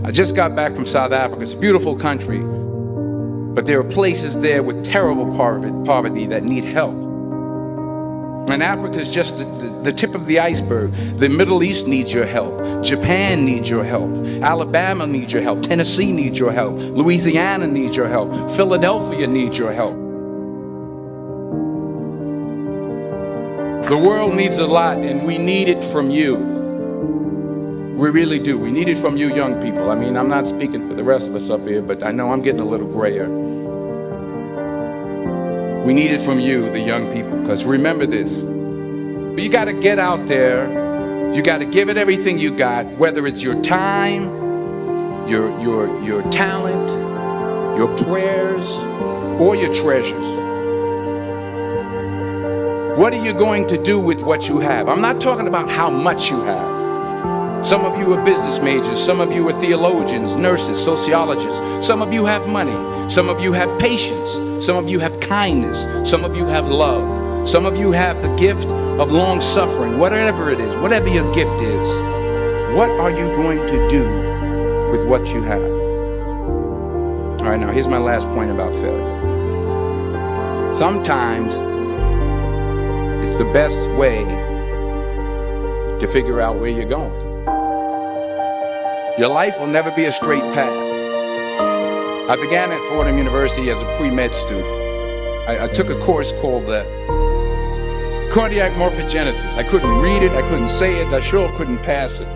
I just got back from South Africa. It's a beautiful country, but there are places there with terrible poverty that need help. And Africa is just the tip of the iceberg. The Middle East needs your help. Japan needs your help. Alabama needs your help. Tennessee needs your help. Louisiana needs your help. Philadelphia needs your help. The world needs a lot, and we need it from you. We really do. We need it from you young people. I mean, I'm not speaking for the rest of us up here, but I know I'm getting a little grayer. We need it from you, the young people, because remember this. You got to get out there. You got to give it everything you got, whether it's your time, your talent, your prayers, or your treasures. What are you going to do with what you have? I'm not talking about how much you have. Some of you are business majors. Some of you are theologians, nurses, sociologists. Some of you have money. Some of you have patience. Some of you have kindness. Some of you have love. Some of you have the gift of long suffering. Whatever it is, whatever your gift is, what are you going to do with what you have? All right, now here's my last point about failure. Sometimes it's the best way to figure out where you're going. Your life will never be a straight path. I began at Fordham University as a pre-med student. I took a course called cardiac morphogenesis. I couldn't read it, I couldn't say it, I sure couldn't pass it.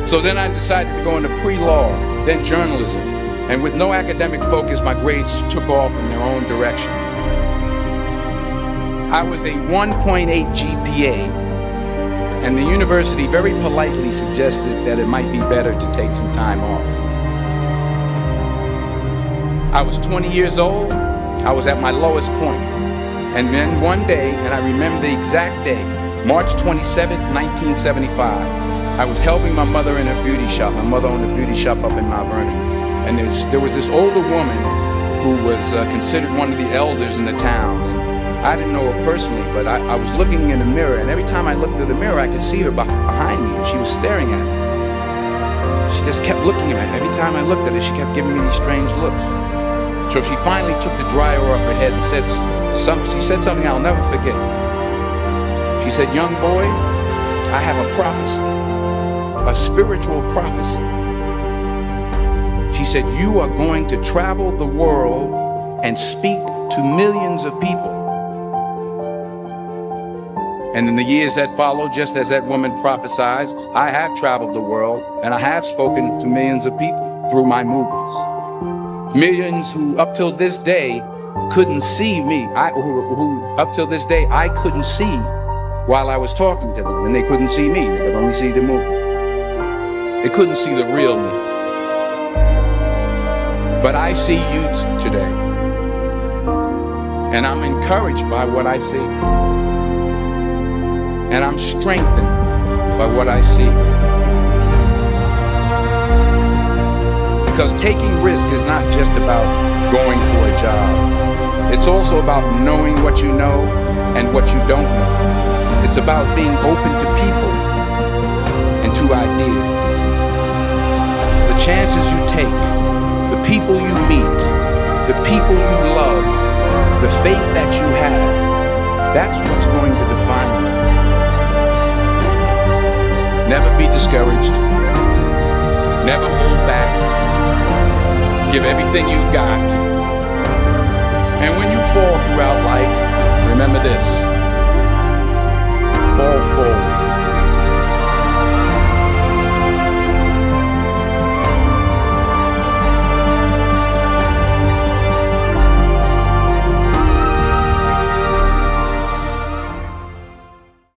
So then I decided to go into pre-law, then journalism. And with no academic focus, my grades took off in their own direction. I was a 1.8 GPA, and the university very politely suggested that it might be better to take some time off. I was 20 years old. I was at my lowest point. And then one day, and I remember the exact day, March 27th, 1975, I was helping my mother in her beauty shop. My mother owned a beauty shop up in Mount Vernon. And there was this older woman who was considered one of the elders in the town. And I didn't know her personally, but I was looking in the mirror, and every time I looked at the mirror, I could see her behind me, and she was staring at me. She just kept looking at me. Every time I looked at her, she kept giving me these strange looks. So she finally took the dryer off her head and she said something I'll never forget. She said, "Young boy, I have a prophecy, a spiritual prophecy." She said, "You are going to travel the world and speak to millions of people." And in the years that followed, just as that woman prophesied, I have traveled the world and I have spoken to millions of people through my movies. Millions who up till this day couldn't see me, who up till this day I couldn't see while I was talking to them, and they couldn't see me, they could only see the movie. They couldn't see the real me. But I see you today, and I'm encouraged by what I see. And I'm strengthened by what I see. Because taking risk is not just about going for a job. It's also about knowing what you know and what you don't know. It's about being open to people and to ideas. The chances you take, the people you meet, the people you love, the faith that you have, that's what's going to define you. Never be discouraged. Never hold back. Give everything you got. And when you fall throughout life, remember this.